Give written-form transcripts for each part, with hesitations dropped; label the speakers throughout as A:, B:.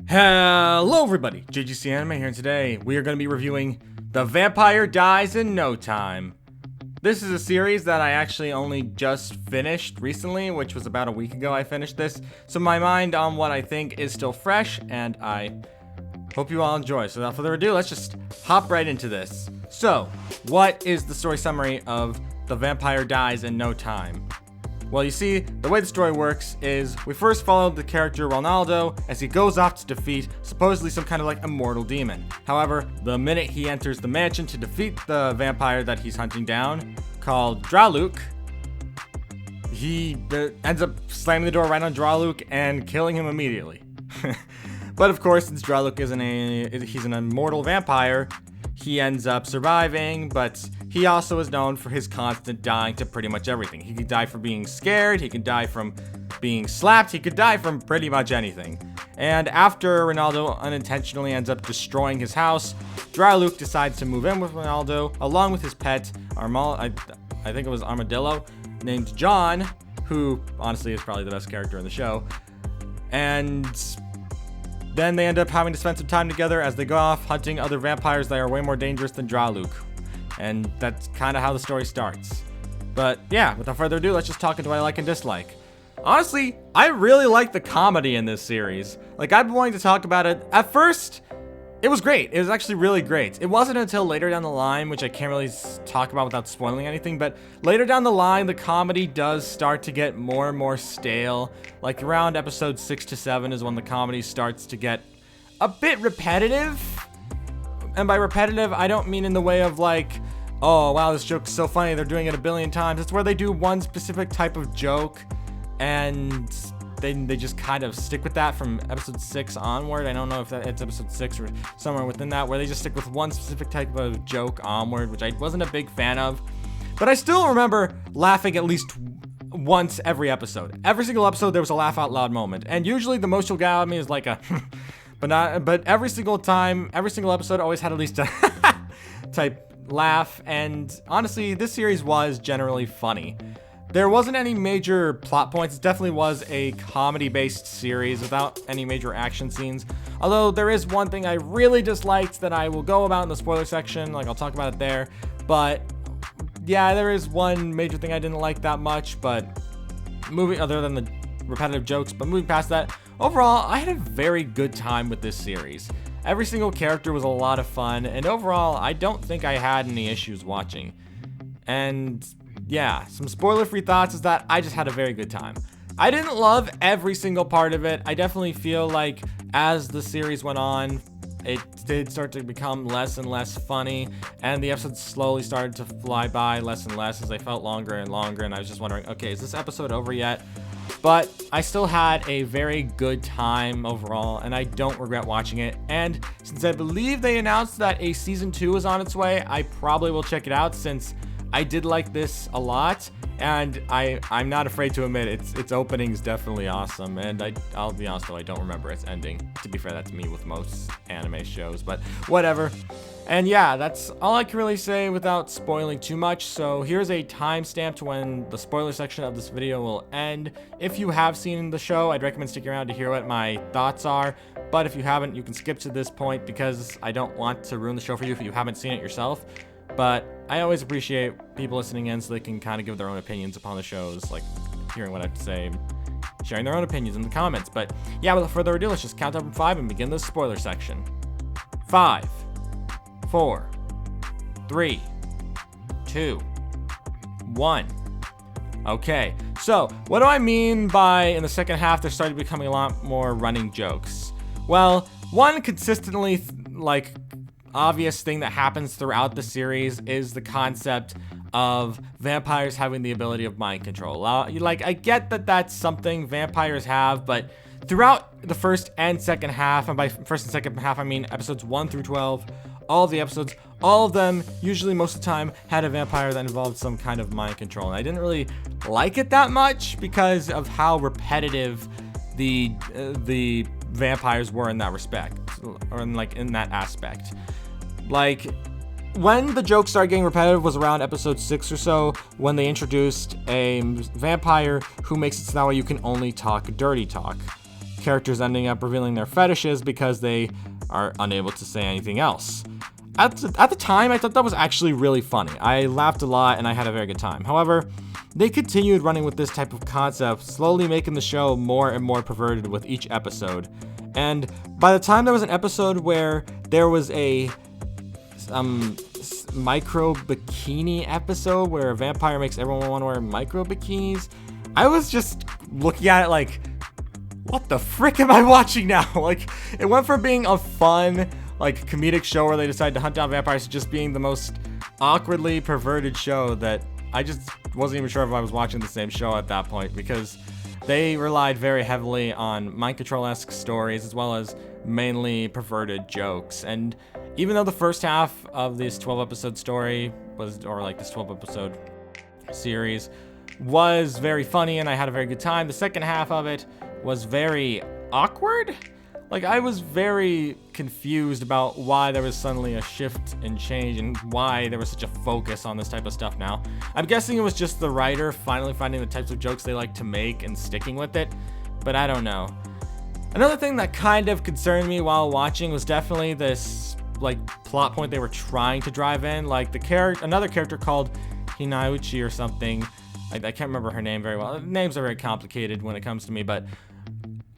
A: Hello everybody, JGC Anime here, and today we are going to be reviewing The Vampire Dies in No Time. This is a series that I actually only just finished recently, which was about a week ago I finished this, so my mind on what I think is still fresh, and I hope you all enjoy. So without further ado, let's just hop right into this. So, what is the story summary of The Vampire Dies in No Time? Well, you see, the way the story works is we first followed the character Ronaldo as he goes off to defeat supposedly some kind of like immortal demon. However, the minute he enters the mansion to defeat the vampire that he's hunting down, called Draluk, he ends up slamming the door right on Draluk and killing him immediately. But of course, since Draluk he's an immortal vampire, he ends up surviving, but he also is known for his constant dying to pretty much everything. He could die from being scared, he could die from being slapped, he could die from pretty much anything. And after Ronaldo unintentionally ends up destroying his house, Draluk decides to move in with Ronaldo, along with his pet, I think it was Armadillo, named John, who honestly is probably the best character in the show. And then they end up having to spend some time together as they go off hunting other vampires that are way more dangerous than Draluk. And that's kind of how the story starts. But yeah, without further ado, let's just talk into what I like and dislike. Honestly, I really like the comedy in this series. Like, I've been wanting to talk about it. At first, it was great. It was actually really great. It wasn't until later down the line, which I can't really talk about without spoiling anything, but later down the line, the comedy does start to get more and more stale. Like, around episode 6 to 7 is when the comedy starts to get a bit repetitive. And by repetitive, I don't mean in the way of like, oh wow, this joke's so funny, they're doing it a billion times. It's where they do one specific type of joke and they just kind of stick with that from episode 6 onward. I don't know if it's episode 6 or somewhere within that, where they just stick with one specific type of joke onward, which I wasn't a big fan of. But I still remember laughing at least once every episode. Every single episode there was a laugh out loud moment. And usually the most you'll get out of me is like a But every single time, every single episode always had at least a type laugh, and honestly, this series was generally funny. There wasn't any major plot points. It definitely was a comedy-based series without any major action scenes. Although there is one thing I really disliked that I will go about in the spoiler section, like I'll talk about it there. But yeah, there is one major thing I didn't like that much, but other than the repetitive jokes, but moving past that, overall, I had a very good time with this series. Every single character was a lot of fun, and overall, I don't think I had any issues watching. And yeah, some spoiler-free thoughts is that I just had a very good time. I didn't love every single part of it. I definitely feel like as the series went on, it did start to become less and less funny, and the episodes slowly started to fly by less and less as they felt longer and longer, and I was just wondering, okay, is this episode over yet? But I still had a very good time overall, and I don't regret watching it. And since I believe they announced that a season 2 is on its way, I probably will check it out, since I did like this a lot, and I'm not afraid to admit its opening is definitely awesome. And I'll be honest though, I don't remember its ending. To be fair, that's me with most anime shows, but whatever. And yeah, that's all I can really say without spoiling too much. So here's a timestamp to when the spoiler section of this video will end. If you have seen the show, I'd recommend sticking around to hear what my thoughts are. But if you haven't, you can skip to this point because I don't want to ruin the show for you if you haven't seen it yourself. But I always appreciate people listening in so they can kind of give their own opinions upon the shows, like hearing what I have to say, sharing their own opinions in the comments. But yeah, without further ado, let's just count up from 5 and begin the spoiler section. 5, 4, 3, 2, 1. Okay, so what do I mean by in the second half there started becoming a lot more running jokes? Well, one consistently obvious thing that happens throughout the series is the concept of vampires having the ability of mind control. Like, I get that that's something vampires have, but throughout the first and second half, and by first and second half I mean episodes 1 through 12, all of the episodes, all of them, usually most of the time, had a vampire that involved some kind of mind control. And I didn't really like it that much because of how repetitive the vampires were in that respect, or in that aspect. Like, when the jokes started getting repetitive was around episode 6 or so, when they introduced a vampire who makes it so that way you can only talk dirty talk. characters ending up revealing their fetishes because they are unable to say anything else. At the time, I thought that was actually really funny. I laughed a lot and I had a very good time. However, they continued running with this type of concept, slowly making the show more and more perverted with each episode. And by the time there was an episode where there was a micro bikini episode where a vampire makes everyone want to wear micro bikinis, I was just looking at it like, what the frick am I watching now? Like, it went from being a fun, like, comedic show where they decided to hunt down vampires to just being the most awkwardly perverted show that I just wasn't even sure if I was watching the same show at that point, because they relied very heavily on mind control-esque stories as well as mainly perverted jokes. And even though the first half of this 12-episode story was, or like this 12-episode series, was very funny and I had a very good time, the second half of it was very awkward. Like, I was very confused about why there was suddenly a shift and change and why there was such a focus on this type of stuff now. I'm guessing it was just the writer finally finding the types of jokes they like to make and sticking with it, but I don't know. Another thing that kind of concerned me while watching was definitely this, like, plot point they were trying to drive in. Like, another character called Hinauchi or something. I can't remember her name very well. Names are very complicated when it comes to me, but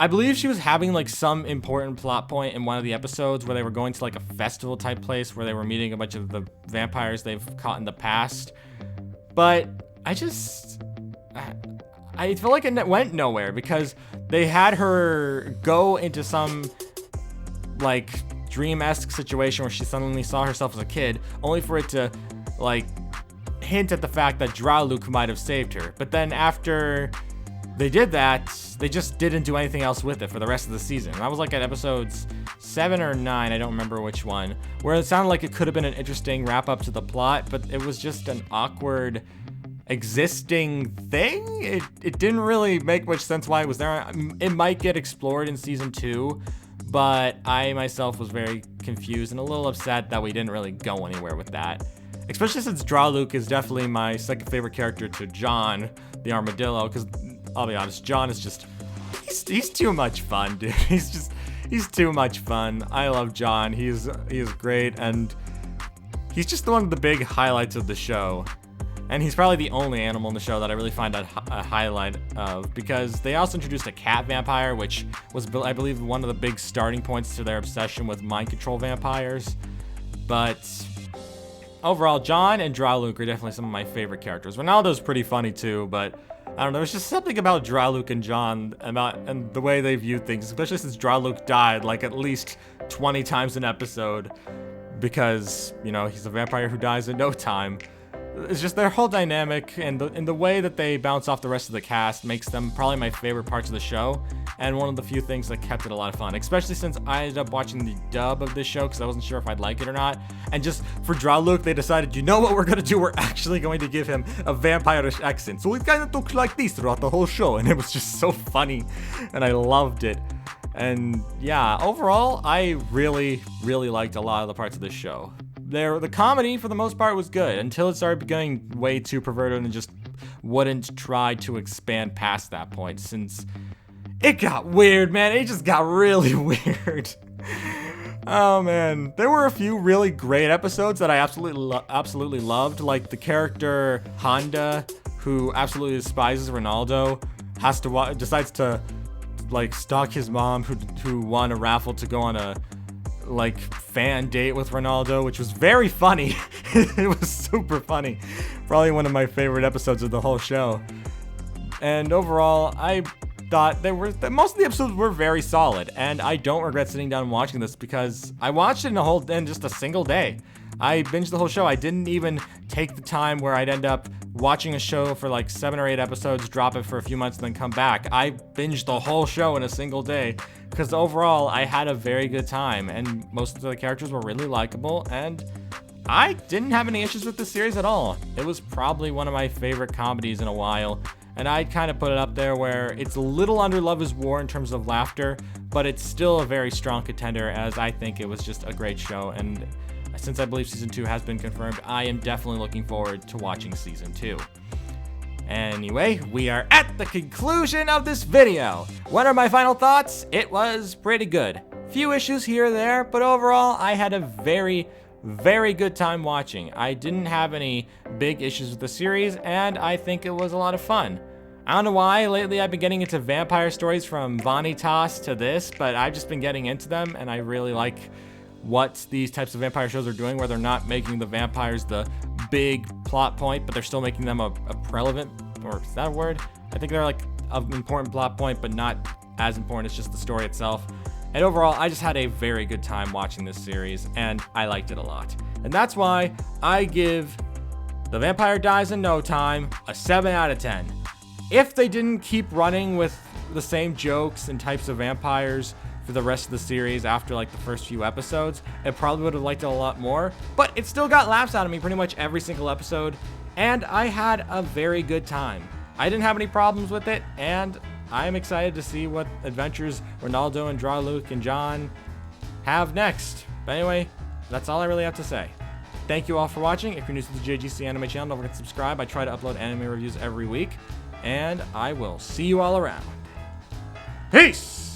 A: I believe she was having like some important plot point in one of the episodes where they were going to like a festival type place where they were meeting a bunch of the vampires they've caught in the past. But I feel like it went nowhere because they had her go into some like dream-esque situation where she suddenly saw herself as a kid, only for it to like hint at the fact that Drauluk might have saved her. But then after they did that, they just didn't do anything else with it for the rest of the season. And I was like at episodes 7 or 9, I don't remember which one, where it sounded like it could have been an interesting wrap up to the plot, but it was just an awkward existing thing. It didn't really make much sense why it was there. It might get explored in season 2, but I myself was very confused and a little upset that we didn't really go anywhere with that. Especially since Drauluk is definitely my second favorite character to John, the armadillo, because I'll be honest, John is just, he's too much fun, dude. He's too much fun. I love John. He is great, and he's just one of the big highlights of the show. And he's probably the only animal in the show that I really find a highlight of, because they also introduced a cat vampire, which was, I believe, one of the big starting points to their obsession with mind control vampires. But overall, John and Drauluk are definitely some of my favorite characters. Ronaldo's pretty funny too, but I don't know, there's just something about Drauluk and John and the way they view things, especially since Drauluk died like at least 20 times an episode because, you know, he's a vampire who dies in no time. It's just their whole dynamic and the way that they bounce off the rest of the cast makes them probably my favorite parts of the show, and one of the few things that kept it a lot of fun, especially since I ended up watching the dub of this show because I wasn't sure if I'd like it or not. And just for Drauluk, they decided, you know what we're gonna do? We're actually going to give him a vampirish accent, so it kind of looks like this throughout the whole show, and it was just so funny, and I loved it. And yeah, overall, I really, really liked a lot of the parts of this show. The comedy, for the most part, was good until it started getting way too perverted and just wouldn't try to expand past that point, since it got weird, man. It just got really weird. Oh, man. There were a few really great episodes that I absolutely loved, like the character Honda, who absolutely despises Ronaldo, decides to like stalk his mom, who won a raffle to go on a like fan date with Ronaldo, which was very funny. It was super funny. Probably one of my favorite episodes of the whole show. And overall, I thought most of the episodes were very solid, and I don't regret sitting down and watching this because I watched it in just a single day. I binged the whole show. I didn't even take the time where I'd end up watching a show for like 7 or 8 episodes, drop it for a few months, and then come back. I binged the whole show in a single day because overall I had a very good time, and most of the characters were really likable, and I didn't have any issues with this series at all. It was probably one of my favorite comedies in a while, and I'd kind of put it up there where it's a little under Love is War in terms of laughter, but it's still a very strong contender, as I think it was just a great show. And since I believe season 2 has been confirmed, I am definitely looking forward to watching season 2. Anyway, we are at the conclusion of this video. What are my final thoughts? It was pretty good. Few issues here or there, but overall, I had a very good time watching. I didn't have any big issues with the series, and I think it was a lot of fun. I don't know why, lately I've been getting into vampire stories from Vanitas to this, but I've just been getting into them, and I really like what these types of vampire shows are doing, where they're not making the vampires the big plot point, but they're still making them a relevant, or is that a word? I think they're like an important plot point, but not as important. It's just the story itself. And overall, I just had a very good time watching this series, and I liked it a lot. And that's why I give The Vampire Dies in No Time a 7 out of 10. If they didn't keep running with the same jokes and types of vampires for the rest of the series after like the first few episodes, I probably would have liked it a lot more. But it still got laughs out of me pretty much every single episode, and I had a very good time. I didn't have any problems with it, and I'm excited to see what adventures Ronaldo and Luke and John have next. But anyway, that's all I really have to say. Thank you all for watching. If you're new to the JGC Anime channel, don't forget to subscribe. I try to upload anime reviews every week, and I will see you all around. Peace!